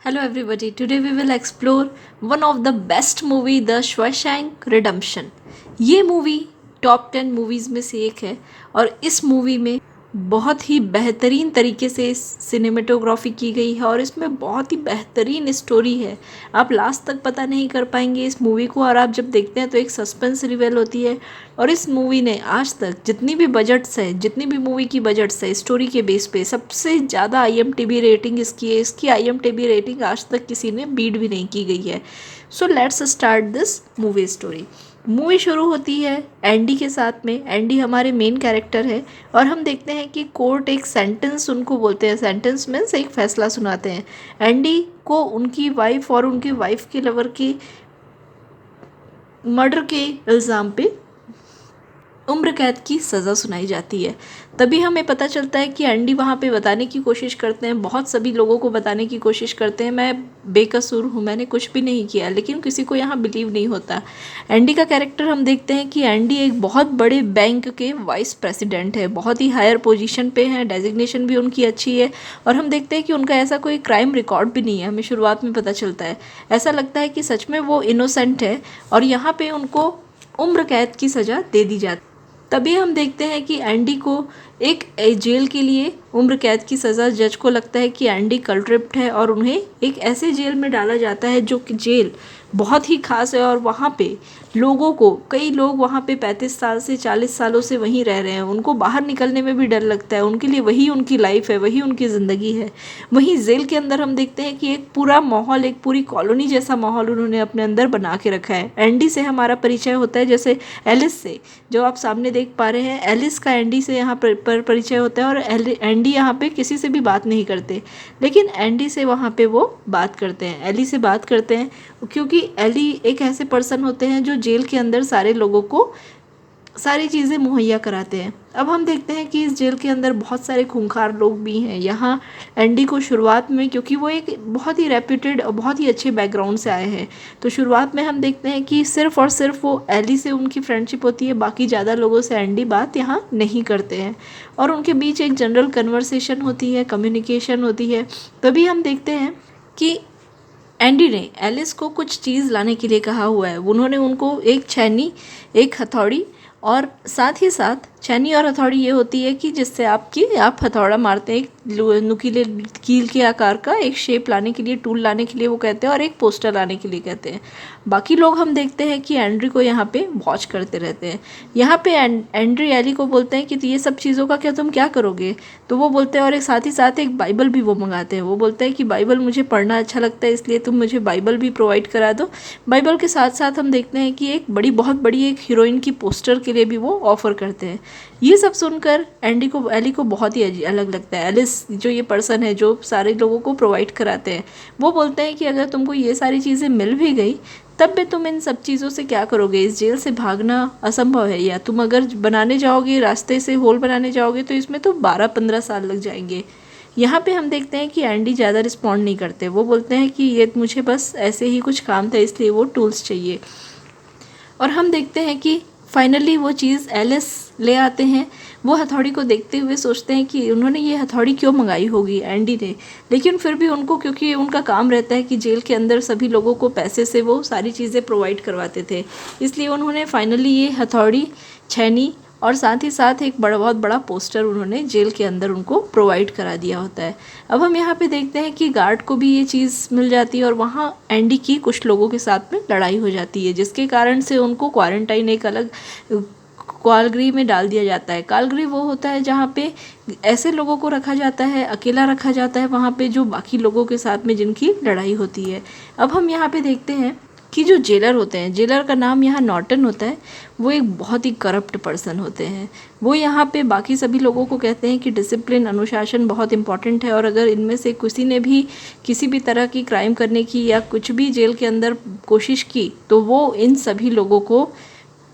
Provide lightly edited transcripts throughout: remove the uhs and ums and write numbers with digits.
Hello everybody. Today we will explore one of the best movie, The Shawshank Redemption. ये movie top 10 movies में से एक है और इस मूवी में बहुत ही बेहतरीन तरीके से सिनेमेटोग्राफी की गई है और इसमें बहुत ही बेहतरीन स्टोरी है। आप लास्ट तक पता नहीं कर पाएंगे इस मूवी को और आप जब देखते हैं तो एक सस्पेंस रिवेल होती है। और इस मूवी ने आज तक जितनी भी मूवी की बजट्स है स्टोरी के बेस पे सबसे ज़्यादा IMDb रेटिंग इसकी है। इसकी IMDb रेटिंग आज तक किसी ने बीट भी नहीं की गई है। So let's start this movie story. Movie शुरू होती है एंडी के साथ में। एंडी हमारे मेन कैरेक्टर है और हम देखते हैं कि कोर्ट एक सेंटेंस उनको बोलते हैं, सेंटेंस मीन्स एक फैसला सुनाते हैं। एंडी को उनकी वाइफ और उनकी वाइफ के लवर की मर्डर के इल्ज़ाम पे उम्र कैद की सज़ा सुनाई जाती है। तभी हमें पता चलता है कि एंडी वहाँ पे बताने की कोशिश करते हैं, बहुत सभी लोगों को बताने की कोशिश करते हैं मैं बेकसूर हूँ, मैंने कुछ भी नहीं किया, लेकिन किसी को यहाँ बिलीव नहीं होता। एंडी का कैरेक्टर हम देखते हैं कि एंडी एक बहुत बड़े बैंक के वाइस प्रेसिडेंट है, बहुत ही हायर पोजीशन पे हैं, डेजिग्नेशन भी उनकी अच्छी है और हम देखते हैं कि उनका ऐसा कोई क्राइम रिकॉर्ड भी नहीं है। हमें शुरुआत में पता चलता है, ऐसा लगता है कि सच में वो इनोसेंट है और यहाँ पे उनको उम्र कैद की सज़ा दे दी जाती है। तभी हम देखते हैं कि एंडी को एक जेल के लिए उम्र कैद की सज़ा, जज को लगता है कि एंडी कल्प्रिट है और उन्हें एक ऐसे जेल में डाला जाता है जो कि जेल बहुत ही खास है और वहाँ पे लोगों को, कई लोग वहाँ पे 35 साल से 40 सालों से वहीं रह रहे हैं, उनको बाहर निकलने में भी डर लगता है, उनके लिए वही उनकी लाइफ है, वही उनकी ज़िंदगी है। वहीं जेल के अंदर हम देखते हैं कि एक पूरा माहौल, एक पूरी कॉलोनी जैसा माहौल उन्होंने अपने अंदर बना के रखा है। एंडी से हमारा परिचय होता है, जैसे एलिस से, जो आप सामने देख पा रहे हैं, एलिस का एंडी से यहाँ पर परिचय होता है और एंडी यहाँ पे किसी से भी बात नहीं करते, लेकिन एंडी से वहाँ पे वो बात करते हैं, एली से बात करते हैं, क्योंकि एली एक ऐसे पर्सन होते हैं जो जेल के अंदर सारे लोगों को सारी चीज़ें मुहैया कराते हैं। अब हम देखते हैं कि इस जेल के अंदर बहुत सारे खूंखार लोग भी हैं। यहाँ एंडी को शुरुआत में, क्योंकि वो एक बहुत ही रेप्यूटेड और बहुत ही अच्छे बैकग्राउंड से आए हैं, तो शुरुआत में हम देखते हैं कि सिर्फ़ और सिर्फ वो एली से उनकी फ्रेंडशिप होती है, बाकी ज़्यादा लोगों से एंडी बात यहाँ नहीं करते हैं और उनके बीच एक जनरल कन्वर्सेशन होती है, कम्युनिकेशन होती है। तभी हम देखते हैं कि एंडी ने एलिस को कुछ चीज़ लाने के लिए कहा हुआ है। उन्होंने उनको एक छेनी, एक हथौड़ी और साथ ही साथ छेनी और हथौड़ी ये होती है कि जिससे आप हथौड़ा मारते हैं, एक नुकीले कील के आकार का एक शेप लाने के लिए, टूल लाने के लिए वो कहते हैं, और एक पोस्टर लाने के लिए कहते हैं। बाकी लोग हम देखते हैं कि एंड्री को यहाँ पे वॉच करते रहते हैं। यहाँ पे एंड्री एली को बोलते हैं कि ये सब चीज़ों का तुम क्या करोगे, तो वो बोलते हैं, और एक साथ ही साथ एक बाइबल भी वो मंगाते हैं। वो बोलते हैं कि बाइबल मुझे पढ़ना अच्छा लगता है, इसलिए तुम मुझे बाइबल भी प्रोवाइड करा दो। बाइबल के साथ साथ हम देखते हैं कि एक बहुत बड़ी एक हीरोइन की पोस्टर के लिए भी वो ऑफ़र करते हैं। ये सब सुनकर एली को बहुत ही अलग लगता है। एलिस जो ये पर्सन है जो सारे लोगों को प्रोवाइड कराते हैं, वो बोलते हैं कि अगर तुमको ये सारी चीज़ें मिल भी गई तब भी तुम इन सब चीज़ों से क्या करोगे, इस जेल से भागना असंभव है, या तुम अगर बनाने जाओगे, रास्ते से होल बनाने जाओगे तो इसमें तो 12-15 साल लग जाएंगे। यहाँ पे हम देखते हैं कि एंडी ज़्यादा रिस्पॉन्ड नहीं करते। वो बोलते हैं कि ये मुझे बस ऐसे ही कुछ काम था, इसलिए वो टूल्स चाहिए। और हम देखते हैं कि फाइनली वो चीज़ एलिस ले आते हैं। वो हथौड़ी को देखते हुए सोचते हैं कि उन्होंने ये हथौड़ी क्यों मंगाई होगी एंडी ने, लेकिन फिर भी उनको, क्योंकि उनका काम रहता है कि जेल के अंदर सभी लोगों को पैसे से वो सारी चीज़ें प्रोवाइड करवाते थे, इसलिए उन्होंने फाइनली ये हथौड़ी, छेनी और साथ ही साथ एक बहुत बड़ा पोस्टर उन्होंने जेल के अंदर उनको प्रोवाइड करा दिया होता है। अब हम यहाँ पे देखते हैं कि गार्ड को भी ये चीज़ मिल जाती है और वहाँ एंडी की कुछ लोगों के साथ में लड़ाई हो जाती है, जिसके कारण से उनको क्वारंटाइन एक अलग कालगृह में डाल दिया जाता है। कालगृह वो होता है जहाँ पे ऐसे लोगों को रखा जाता है, अकेला रखा जाता है वहाँ पे, जो बाकी लोगों के साथ में जिनकी लड़ाई होती है। अब हम यहाँ पे देखते हैं कि जो जेलर होते हैं, जेलर का नाम यहाँ नॉर्टन होता है, वो एक बहुत ही करप्ट पर्सन होते हैं। वो यहाँ पे बाकी सभी लोगों को कहते हैं कि डिसिप्लिन, अनुशासन बहुत इंपॉर्टेंट है, और अगर इनमें से किसी ने भी किसी भी तरह की क्राइम करने की या कुछ भी जेल के अंदर कोशिश की तो वो इन सभी लोगों को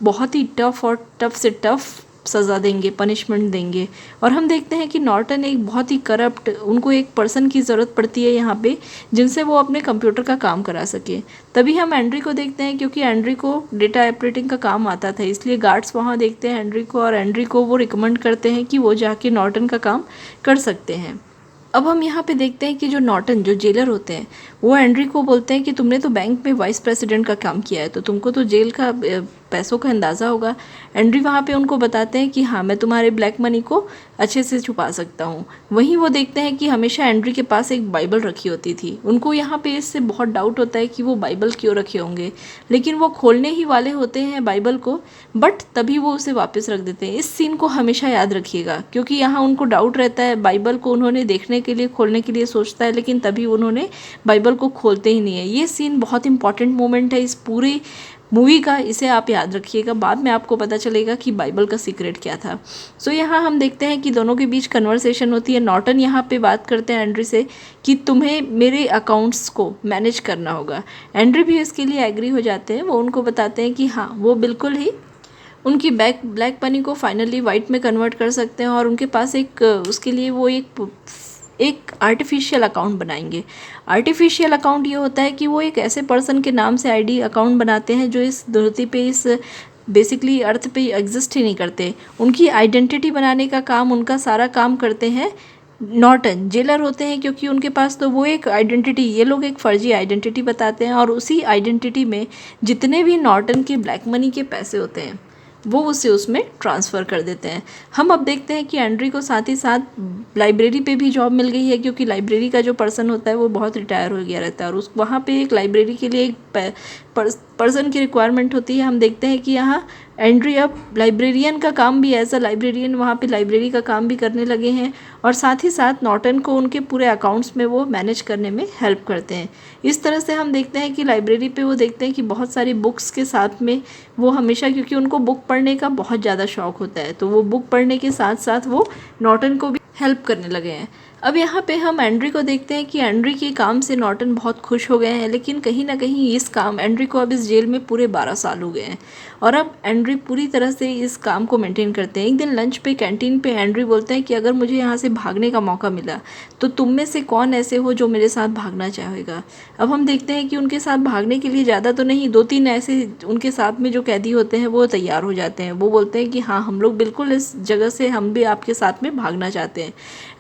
बहुत ही टफ से टफ सज़ा देंगे, पनिशमेंट देंगे। और हम देखते हैं कि नॉर्टन एक बहुत ही करप्ट, उनको एक पर्सन की ज़रूरत पड़ती है यहाँ पे जिनसे वो अपने कंप्यूटर का काम करा सके। तभी हम एंड्री को देखते हैं, क्योंकि एंड्री को डेटा ऑपरेटिंग का काम आता था, इसलिए गार्ड्स वहाँ देखते हैं एंड्री को और एंड्री को वो रिकमेंड करते हैं कि वो जाके नॉर्टन का काम कर सकते हैं। अब हम यहाँ पे देखते हैं कि जो नॉर्टन जो जेलर होते हैं वो एंड्री को बोलते हैं कि तुमने तो बैंक में वाइस प्रेसिडेंट का काम किया है तो तुमको तो जेल का पैसों का अंदाज़ा होगा। एंड्री वहाँ पे उनको बताते हैं कि हाँ मैं तुम्हारे ब्लैक मनी को अच्छे से छुपा सकता हूँ। वहीं वो देखते हैं कि हमेशा एंड्री के पास एक बाइबल रखी होती थी। उनको यहाँ पे इससे बहुत डाउट होता है कि वो बाइबल क्यों रखे होंगे, लेकिन वो खोलने ही वाले होते हैं बाइबल को, बट तभी वो उसे वापस रख देते हैं। इस सीन को हमेशा याद रखिएगा क्योंकि यहाँ उनको डाउट रहता है। बाइबल को उन्होंने देखने के लिए खोलने के लिए सोचता है लेकिन तभी उन्होंने बाइबल को खोलते ही नहीं है। ये सीन बहुत इंपॉर्टेंट मोमेंट है इस पूरी मूवी का, इसे आप याद रखिएगा। बाद में आपको पता चलेगा कि बाइबल का सीक्रेट क्या था। सो यहाँ हम देखते हैं कि दोनों के बीच कन्वर्सेशन होती है। नॉर्टन यहाँ पे बात करते हैं एंड्री से कि तुम्हें मेरे अकाउंट्स को मैनेज करना होगा। एंड्री भी इसके लिए एग्री हो जाते हैं। वो उनको बताते हैं कि हाँ वो बिल्कुल ही उनकी ब्लैक मनी को फाइनली वाइट में कन्वर्ट कर सकते हैं और उनके पास एक उसके लिए वो एक आर्टिफिशियल अकाउंट बनाएंगे। आर्टिफिशियल अकाउंट ये होता है कि वो एक ऐसे पर्सन के नाम से आईडी अकाउंट बनाते हैं जो इस धरती पे इस बेसिकली अर्थ पे एग्जिस्ट ही नहीं करते। उनकी आइडेंटिटी बनाने का काम, उनका सारा काम करते हैं नॉर्टन। जेलर होते हैं क्योंकि उनके पास तो वो एक आइडेंटिटी, ये लोग एक फर्जी आइडेंटिटी बताते हैं और उसी आइडेंटिटी में जितने भी नॉर्टन के ब्लैक मनी के पैसे होते हैं वो उसे उसमें ट्रांसफ़र कर देते हैं। हम अब देखते हैं कि एंड्री को साथ ही साथ लाइब्रेरी पे भी जॉब मिल गई है क्योंकि लाइब्रेरी का जो पर्सन होता है वो बहुत रिटायर हो गया रहता है और उस वहाँ पे एक लाइब्रेरी के लिए एक पर्सन की रिक्वायरमेंट होती है। हम देखते हैं कि यहाँ एंड्री अब लाइब्रेरियन का काम भी, एज अ लाइब्रेरियन वहाँ पे लाइब्रेरी का काम भी करने लगे हैं और साथ ही साथ नॉर्टन को उनके पूरे अकाउंट्स में वो मैनेज करने में हेल्प करते हैं। इस तरह से हम देखते हैं कि लाइब्रेरी पे वो देखते हैं कि बहुत सारी बुक्स के साथ में वो हमेशा, क्योंकि उनको बुक पढ़ने का बहुत ज़्यादा शौक होता है, तो वो बुक पढ़ने के साथ साथ वो नॉर्टन को भी हेल्प करने लगे हैं। अब यहाँ पे हम एंड्री को देखते हैं कि एंड्री के काम से नॉर्टन बहुत खुश हो गए हैं, लेकिन कहीं ना कहीं इस काम एंड्री को अब इस जेल में पूरे 12 साल हो गए हैं और अब एंड्री पूरी तरह से इस काम को मेंटेन करते हैं। एक दिन लंच पे कैंटीन पे एंड्री बोलते हैं कि अगर मुझे यहाँ से भागने का मौका मिला तो तुम में से कौन ऐसे हो जो मेरे साथ भागना चाहेगा। अब हम देखते हैं कि उनके साथ भागने के लिए ज़्यादा तो नहीं, 2-3 ऐसे उनके साथ में जो कैदी होते हैं वो तैयार हो जाते हैं। वो बोलते हैं कि हाँ हम लोग बिल्कुल इस जगह से हम भी आपके साथ में भागना चाहते हैं।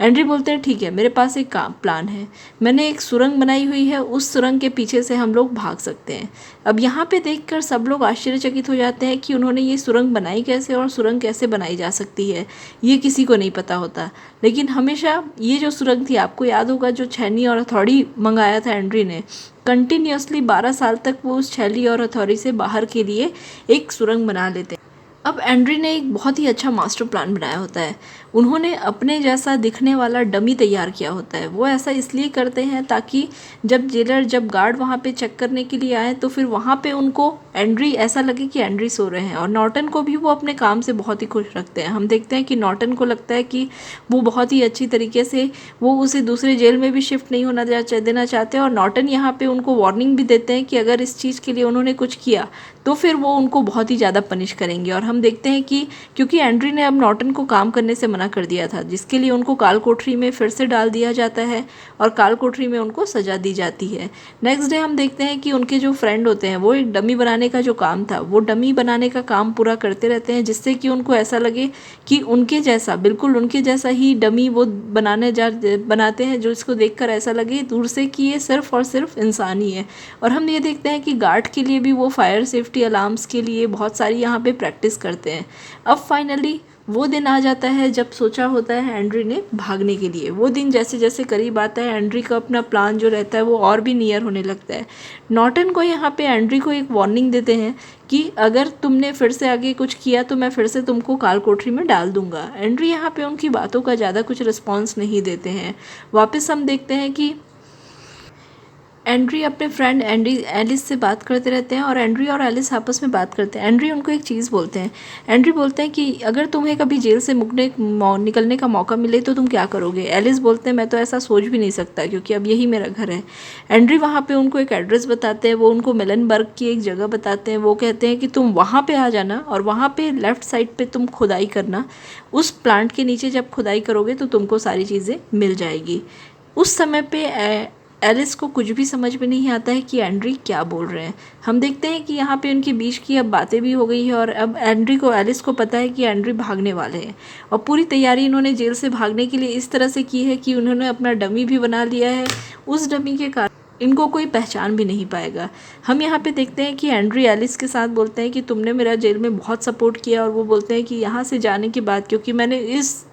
एंड्री बोलते हैं ठीक है, मेरे पास एक प्लान है, मैंने एक सुरंग बनाई हुई है, उस सुरंग के पीछे से हम लोग भाग सकते हैं। अब यहाँ पे देखकर सब लोग आश्चर्यचकित हो जाते हैं कि उन्होंने ये सुरंग बनाई कैसे और सुरंग कैसे बनाई जा सकती है, ये किसी को नहीं पता होता। लेकिन हमेशा ये जो सुरंग थी, आपको याद होगा जो छैनी और हथौड़ी मंगाया था एंड्री ने, कंटिन्यूसली 12 साल तक वो उस छैली और हथौड़ी से बाहर के लिए एक सुरंग बना लेते हैं। अब एंड्री ने एक बहुत ही अच्छा मास्टर प्लान बनाया होता है। उन्होंने अपने जैसा दिखने वाला डमी तैयार किया होता है। वो ऐसा इसलिए करते हैं ताकि जब गार्ड वहाँ पे चेक करने के लिए आए तो फिर वहाँ पे उनको एंड्री ऐसा लगे कि एंड्री सो रहे हैं। और नॉर्टन को भी वो अपने काम से बहुत ही खुश रखते हैं। हम देखते हैं कि नॉर्टन को लगता है कि वो बहुत ही अच्छी तरीके से वो उसे दूसरे जेल में भी शिफ्ट नहीं होना देना चाहते, और नॉर्टन यहाँ पे उनको वार्निंग भी देते हैं कि अगर इस चीज़ के लिए उन्होंने कुछ किया तो फिर वो उनको बहुत ही ज़्यादा पनिश करेंगे। और हम देखते हैं कि क्योंकि एंड्री ने अब नॉर्टन को काम करने से मना कर दिया था, जिसके लिए उनको काल कोठरी में फिर से डाल दिया जाता है और काल कोठरी में उनको सजा दी जाती है। नेक्स्ट डे हम देखते हैं कि उनके जो फ्रेंड होते हैं वो एक डमी बनाने का जो काम था वो डमी बनाने का काम पूरा करते रहते हैं, जिससे कि उनको ऐसा लगे कि उनके जैसा, बिल्कुल उनके जैसा ही डमी वो बनाते हैं, जो इसको देखकर ऐसा लगे दूर से कि ये सिर्फ और सिर्फ इंसान ही है। और हम ये देखते हैं कि गार्ड के लिए भी वो फायर सेफ्टी अलार्म्स के लिए बहुत सारी यहाँ पे प्रैक्टिस करते हैं। अब फाइनली वो दिन आ जाता है जब सोचा होता है एंड्री ने भागने के लिए। वो दिन जैसे जैसे करीब आता है, एंड्री का अपना प्लान जो रहता है वो और भी नियर होने लगता है। नॉर्टन को यहाँ पे एंड्री को एक वार्निंग देते हैं कि अगर तुमने फिर से आगे कुछ किया तो मैं फिर से तुमको काल कोठरी में डाल दूंगा। एंड्री यहाँ पे उनकी बातों का ज़्यादा कुछ रिस्पॉन्स नहीं देते हैं। वापस हम देखते हैं कि एंड्री अपने फ्रेंड एलिस से बात करते रहते हैं और एंड्री और एलिस आपस में बात करते हैं। एंड्री उनको एक चीज़ बोलते हैं। एंड्री बोलते हैं कि अगर तुम्हें कभी जेल से निकलने का मौका मिले तो तुम क्या करोगे। एलिस बोलते हैं मैं तो ऐसा सोच भी नहीं सकता क्योंकि अब यही मेरा घर है। एंड्री वहाँ पे उनको एक एड्रेस बताते हैं, वो उनको मेलनबर्ग की एक जगह बताते हैं। वो कहते हैं कि तुम वहाँ पर आ जाना और वहाँ पर लेफ़्ट साइड पर तुम खुदाई करना। उस प्लांट के नीचे जब खुदाई करोगे तो तुमको सारी चीज़ें मिल जाएगी। उस समय पे एलिस को कुछ भी समझ में नहीं आता है कि एंड्री क्या बोल रहे हैं। हम देखते हैं कि यहाँ पे उनके बीच की अब बातें भी हो गई है और अब एलिस को पता है कि एंड्री भागने वाले हैं और पूरी तैयारी इन्होंने जेल से भागने के लिए इस तरह से की है कि उन्होंने अपना डमी भी बना लिया है। उस डमी के कारण इनको कोई पहचान भी नहीं पाएगा। हम यहाँ पे देखते हैं कि एंड्री एलिस के साथ बोलते हैं कि तुमने मेरा जेल में बहुत सपोर्ट किया, और वो बोलते हैं कि यहाँ से जाने के बाद क्योंकि मैंने इस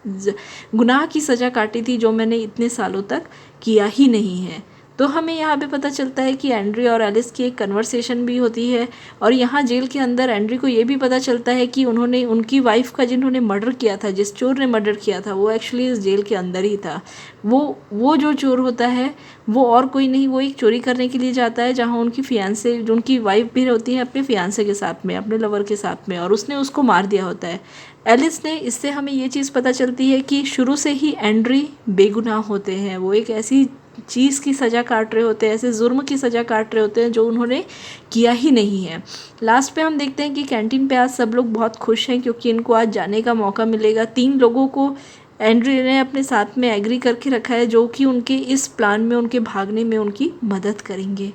गुनाह की सज़ा काटी थी जो मैंने इतने सालों तक किया ही नहीं है। तो हमें यहाँ पे पता चलता है कि एंड्री और एलिस की एक कन्वर्सेशन भी होती है और यहाँ जेल के अंदर एंड्री को ये भी पता चलता है कि उन्होंने उनकी वाइफ का जिन्होंने मर्डर किया था, जिस चोर ने मर्डर किया था, वो एक्चुअली इस जेल के अंदर ही था। वो जो चोर होता है वो और कोई नहीं, वो एक चोरी करने के लिए जाता है जहाँ उनकी फियांसे, जो उनकी वाइफ भी होती है अपने फियांसे के साथ में, अपने लवर के साथ में, और उसने उसको मार दिया होता है। एलिस ने, इससे हमें ये चीज़ पता चलती है कि शुरू से ही एंड्री बेगुनाह होते हैं। वो एक ऐसी चीज़ की सज़ा काट रहे होते हैं, ऐसे जुर्म की सज़ा काट रहे होते हैं जो उन्होंने किया ही नहीं है। लास्ट पे हम देखते हैं कि कैंटीन पे आज सब लोग बहुत खुश हैं क्योंकि इनको आज जाने का मौका मिलेगा। 3 लोगों को एंड्री ने अपने साथ में एग्री करके रखा है जो कि उनके इस प्लान में, उनके भागने में उनकी मदद करेंगे,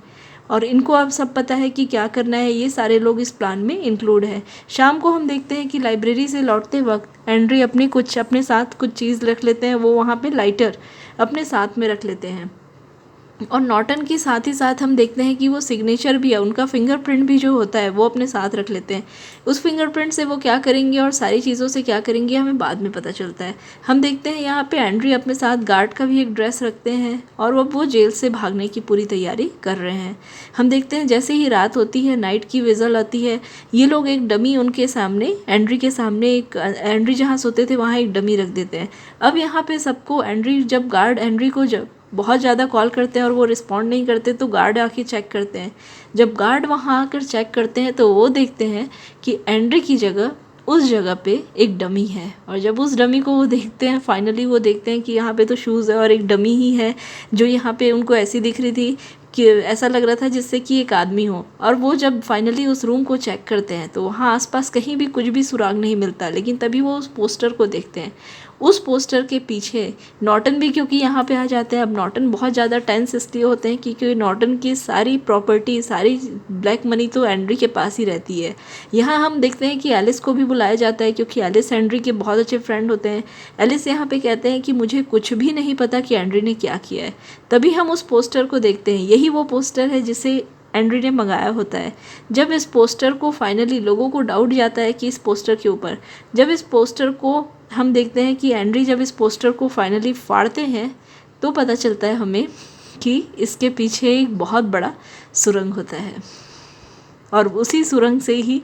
और इनको अब सब पता है कि क्या करना है। ये सारे लोग इस प्लान में इंक्लूड है। शाम को हम देखते हैं कि लाइब्रेरी से लौटते वक्त एंड्री अपने साथ कुछ चीज़ रख लेते हैं। वो वहाँ पे लाइटर अपने साथ में रख लेते हैं, और नॉर्टन के साथ ही साथ हम देखते हैं कि वो सिग्नेचर भी है, उनका फिंगरप्रिंट भी जो होता है वो अपने साथ रख लेते हैं। उस फिंगरप्रिंट से वो क्या करेंगे और सारी चीज़ों से क्या करेंगे हमें बाद में पता चलता है। हम देखते हैं यहाँ पे एंड्री अपने साथ गार्ड का भी एक ड्रेस रखते हैं और वो जेल से भागने की पूरी तैयारी कर रहे हैं। हम देखते हैं जैसे ही रात होती है, नाइट की विज़ल आती है, ये लोग एक डमी उनके सामने, एंड्री के सामने, एक एंड्री जहाँ सोते थे वहाँ एक डमी रख देते हैं। अब यहाँ पे सबको जब गार्ड एंड्री को जब बहुत ज़्यादा कॉल करते हैं और वो रिस्पॉन्ड नहीं करते तो गार्ड आके चेक करते हैं। जब गार्ड वहाँ आकर चेक करते हैं तो वो देखते हैं कि एंड्री की जगह उस जगह पे एक डमी है, और जब उस डमी को वो देखते हैं, फाइनली वो देखते हैं कि यहाँ पे तो शूज़ है और एक डमी ही है जो यहाँ पे उनको ऐसी दिख रही थी कि ऐसा लग रहा था जिससे कि एक आदमी हो। और वो जब फाइनली उस रूम को चेक करते हैं तो वहाँ आसपास कहीं भी कुछ भी सुराग नहीं मिलता, लेकिन तभी वो उस पोस्टर को देखते हैं। उस पोस्टर के पीछे नॉर्टन भी क्योंकि यहाँ पे आ जाते हैं। अब नॉर्टन बहुत ज़्यादा टेंस इसलिए होते हैं क्योंकि नॉर्टन की सारी प्रॉपर्टी, सारी ब्लैक मनी तो एंड्री के पास ही रहती है। यहाँ हम देखते हैं कि एलिस को भी बुलाया जाता है क्योंकि एलिस एंड्री के बहुत अच्छे फ्रेंड होते हैं। एलिस यहाँ पे कहते हैं कि मुझे कुछ भी नहीं पता कि एंड्री ने क्या किया है। तभी हम उस पोस्टर को देखते हैं, यही वो पोस्टर है जिसे एंड्री ने मंगाया होता है। जब इस पोस्टर को फाइनली लोगों को डाउट जाता है कि इस पोस्टर के ऊपर, जब इस पोस्टर को हम देखते हैं कि एंड्री जब इस पोस्टर को फाइनली फाड़ते हैं तो पता चलता है हमें कि इसके पीछे एक बहुत बड़ा सुरंग होता है, और उसी सुरंग से ही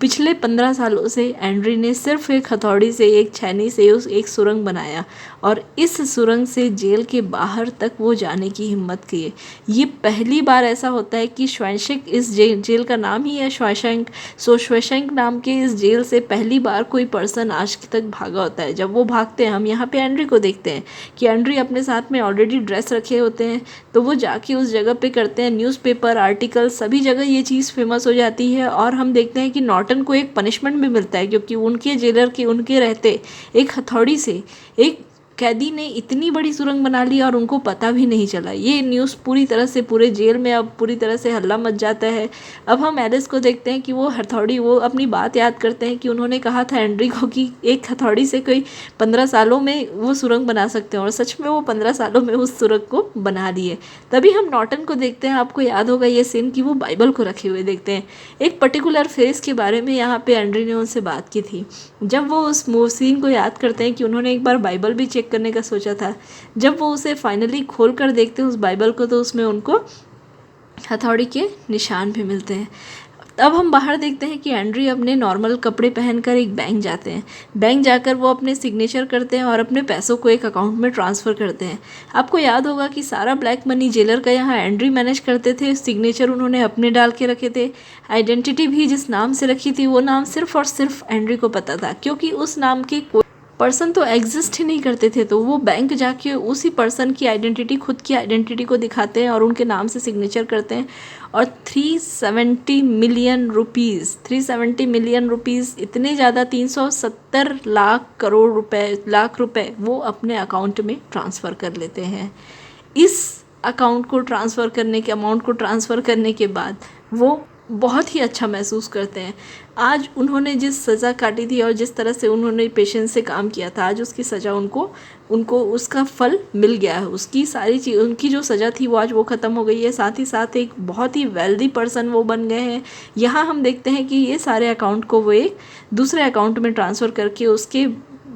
पिछले 15 सालों से एंड्री ने सिर्फ एक हथौड़ी से, एक छैनी से उस एक सुरंग बनाया, और इस सुरंग से जेल के बाहर तक वो जाने की हिम्मत की है। ये पहली बार ऐसा होता है कि श्वेशेंक, इस जेल का नाम ही है श्वेशेंक, सो श्वेशेंक नाम के इस जेल से पहली बार कोई पर्सन आज तक भागा होता है। जब वो भागते हैं हम यहाँ पे एंड्री को देखते हैं कि एंड्री अपने साथ में ऑलरेडी ड्रेस रखे होते हैं, तो वो जाके उस जगह पे करते हैं। न्यूज़पेपर, आर्टिकल, सभी जगह ये चीज़ फेमस हो जाती है, और हम देखते हैं कि नॉर्टन को एक पनिशमेंट भी मिलता है क्योंकि उनके जेलर के, उनके रहते एक हथौड़ी से एक कैदी ने इतनी बड़ी सुरंग बना ली और उनको पता भी नहीं चला। ये न्यूज़ पूरी तरह से पूरे जेल में अब पूरी तरह से हल्ला मच जाता है। अब हम एलिस को देखते हैं कि वो हथौड़ी, वो अपनी बात याद करते हैं कि उन्होंने कहा था एंड्री को कि एक हथौड़ी से कोई 15 सालों में वो सुरंग बना सकते हैं, और सच में वो 15 सालों में उस सुरंग को बना लिए। तभी हम नॉर्टन को देखते हैं, आपको याद होगा ये सीन, कि वो बाइबल को रखे हुए देखते हैं। एक पर्टिकुलर फेस के बारे में यहाँ पे एंड्री ने उनसे बात की थी। जब वो उस सीन को याद करते हैं कि उन्होंने एक बार बाइबल भी चेक करने का सोचा था, जब वो उसे फाइनली खोल कर देखते हैं उस बाइबल को, तो उसमें उनको हथौड़ी के निशान भी मिलते हैं। अब हम बाहर देखते हैं कि एंड्री अपने नॉर्मल कपड़े पहनकर एक बैंक जाते हैं। बैंक जाकर वो अपने सिग्नेचर करते हैं और अपने पैसों को एक अकाउंट में ट्रांसफ़र करते हैं। आपको याद होगा कि सारा ब्लैक मनी जेलर का यहाँ एंड्री मैनेज करते थे। सिग्नेचर उन्होंने अपने डाल के रखे थे। आइडेंटिटी भी जिस नाम से रखी थी वो नाम सिर्फ और सिर्फ एंड्री को पता था, क्योंकि उस नाम के पर्सन तो एग्जिस्ट ही नहीं करते थे। तो वो बैंक जाके उसी पर्सन की आइडेंटिटी, खुद की आइडेंटिटी को दिखाते हैं और उनके नाम से सिग्नेचर करते हैं। और 370 मिलियन रुपीज़, 370 मिलियन रुपीज़, इतने ज़्यादा 370 लाख रुपए वो अपने अकाउंट में ट्रांसफ़र कर लेते हैं। इस अकाउंट को ट्रांसफ़र करने के अमाउंट को ट्रांसफ़र करने के बाद वो बहुत ही अच्छा महसूस करते हैं। आज उन्होंने जिस सज़ा काटी थी और जिस तरह से उन्होंने पेशेंस से काम किया था, आज उसकी सज़ा उनको उसका फल मिल गया है। उसकी सारी चीज़, उनकी जो सज़ा थी वो आज वो ख़त्म हो गई है। साथ ही साथ एक बहुत ही वेल्दी पर्सन वो बन गए हैं। यहाँ हम देखते हैं कि ये सारे अकाउंट को वो एक दूसरे अकाउंट में ट्रांसफ़र करके उसके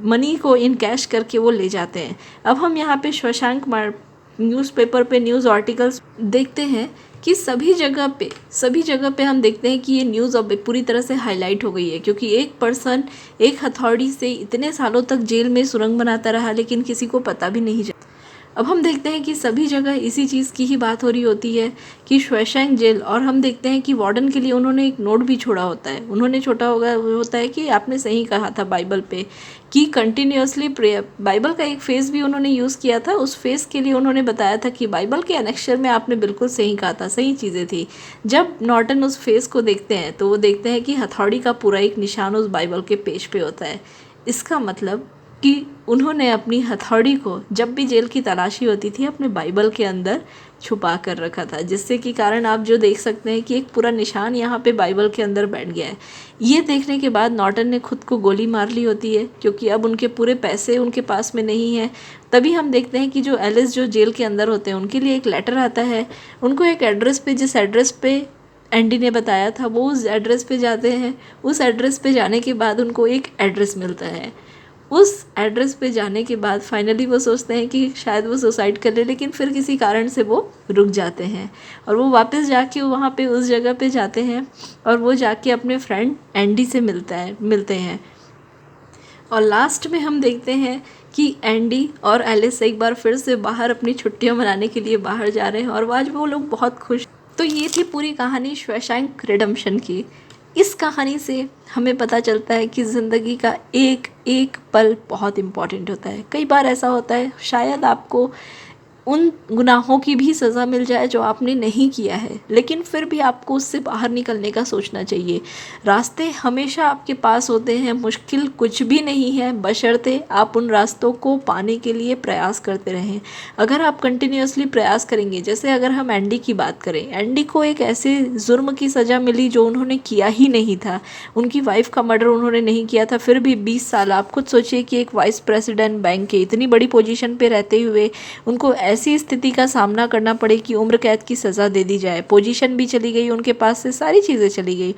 मनी को इन कैश करके वो ले जाते हैं। अब हम यहाँ पे शशांक न्यूज़पेपर पे न्यूज़ आर्टिकल्स देखते हैं कि सभी जगह पे हम देखते हैं कि ये न्यूज़ अब पूरी तरह से हाईलाइट हो गई है, क्योंकि एक पर्सन एक हथौड़ी से इतने सालों तक जेल में सुरंग बनाता रहा लेकिन किसी को पता भी नहीं चला। अब हम देखते हैं कि सभी जगह इसी चीज़ की ही बात हो रही होती है कि शशांक जेल, और हम देखते हैं कि वार्डन के लिए उन्होंने एक नोट भी छोड़ा होता है। उन्होंने छोटा होता है कि आपने सही कहा था बाइबल पे कि कंटिन्यूसली प्रेयर, बाइबल का एक फेस भी उन्होंने यूज़ किया था। उस फेस के लिए उन्होंने बताया था कि बाइबल के अनेक्शर में आपने बिल्कुल सही कहा था, सही चीज़ें थी। जब नॉर्टन उस फेस को देखते हैं तो वो देखते हैं कि हथौड़ी का पूरा एक निशान उस बाइबल के पेज पे होता है। इसका मतलब कि उन्होंने अपनी हथौड़ी को जब भी जेल की तलाशी होती थी अपने बाइबल के अंदर छुपा कर रखा था, जिससे कि कारण आप जो देख सकते हैं कि एक पूरा निशान यहाँ पे बाइबल के अंदर बैठ गया है। ये देखने के बाद नॉर्टन ने खुद को गोली मार ली होती है, क्योंकि अब उनके पूरे पैसे उनके पास में नहीं है। तभी हम देखते हैं कि जो एलिस जो जेल के अंदर होते हैं उनके लिए एक लेटर आता है। उनको एक एड्रेस पे, जिस एड्रेस पे एंडी ने बताया था, वो उस एड्रेस पे जाते हैं। उस एड्रेस पे जाने के बाद उनको एक एड्रेस मिलता है। उस एड्रेस पे जाने के बाद फाइनली वो सोचते हैं कि शायद वो सुसाइड कर ले, लेकिन फिर किसी कारण से वो रुक जाते हैं और वो वापस जाके वहाँ पे उस जगह पे जाते हैं और वो जाके अपने फ्रेंड एंडी से मिलते हैं। और लास्ट में हम देखते हैं कि एंडी और एलिस एक बार फिर से बाहर अपनी छुट्टियां मनाने के लिए बाहर जा रहे हैं और आज वो लोग बहुत खुश। तो ये थी पूरी कहानी शशांक रिडेम्पशन की। इस कहानी से हमें पता चलता है कि ज़िंदगी का एक एक पल बहुत इम्पॉर्टेंट होता है। कई बार ऐसा होता है शायद आपको उन गुनाहों की भी सज़ा मिल जाए जो आपने नहीं किया है, लेकिन फिर भी आपको उससे बाहर निकलने का सोचना चाहिए। रास्ते हमेशा आपके पास होते हैं, मुश्किल कुछ भी नहीं है, बशर्ते आप उन रास्तों को पाने के लिए प्रयास करते रहें। अगर आप कंटिन्यूसली प्रयास करेंगे, जैसे अगर हम एंडी की बात करें, एंडी को एक ऐसे जुर्म की सज़ा मिली जो उन्होंने किया ही नहीं था। उनकी वाइफ का मर्डर उन्होंने नहीं किया था, फिर भी 20 साल। आप खुद सोचिए कि एक वाइस प्रेसिडेंट बैंक के इतनी बड़ी पोजीशन पे रहते हुए उनको ऐसी स्थिति का सामना करना पड़े कि उम्र कैद की सज़ा दे दी जाए। पोजीशन भी चली गई, उनके पास से सारी चीज़ें चली गई,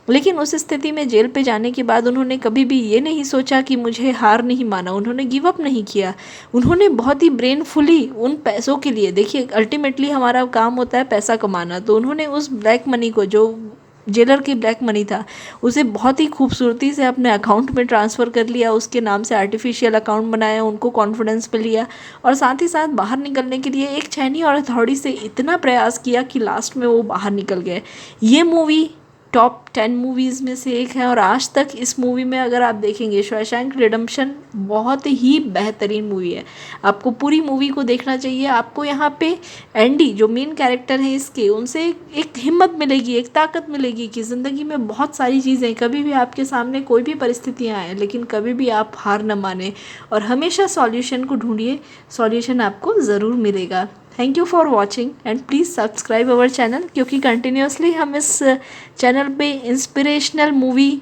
लेकिन उस स्थिति में जेल पे जाने के बाद उन्होंने कभी भी ये नहीं सोचा कि मुझे हार नहीं माना। उन्होंने गिव अप नहीं किया। उन्होंने बहुत ही ब्रेनफुली उन पैसों के लिए, देखिए अल्टीमेटली हमारा काम होता है पैसा कमाना, तो उन्होंने उस ब्लैक मनी को, जो जेलर की ब्लैक मनी था, उसे बहुत ही खूबसूरती से अपने अकाउंट में ट्रांसफ़र कर लिया। उसके नाम से आर्टिफिशियल अकाउंट बनाया, उनको कॉन्फिडेंस पे लिया और साथ ही साथ बाहर निकलने के लिए एक छैनी और हथौड़ी से इतना प्रयास किया कि लास्ट में वो बाहर निकल गए। ये मूवी टॉप 10 मूवीज़ में से एक है और आज तक इस मूवी में अगर आप देखेंगे, शशांक रिडेम्पशन बहुत ही बेहतरीन मूवी है। आपको पूरी मूवी को देखना चाहिए। आपको यहाँ पे एंडी जो मेन कैरेक्टर है इसके, उनसे एक हिम्मत मिलेगी, एक ताकत मिलेगी कि ज़िंदगी में बहुत सारी चीज़ें, कभी भी आपके सामने कोई भी परिस्थितियाँ आएँ, लेकिन कभी भी आप हार न माने और हमेशा सॉल्यूशन को ढूंढिए, सॉल्यूशन आपको ज़रूर मिलेगा। Thank you for watching and please subscribe our channel, क्योंकि कंटिन्यूसली हम इस चैनल पे इंस्पिरेशनल मूवी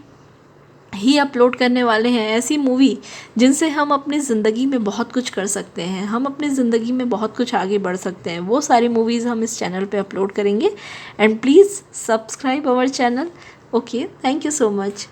ही अपलोड करने वाले हैं। ऐसी मूवी जिनसे हम अपनी ज़िंदगी में बहुत कुछ कर सकते हैं, हम अपनी ज़िंदगी में बहुत कुछ आगे बढ़ सकते हैं, वो सारी मूवीज़ हम इस चैनल पे अपलोड करेंगे। And please subscribe our channel. Okay, thank you so much.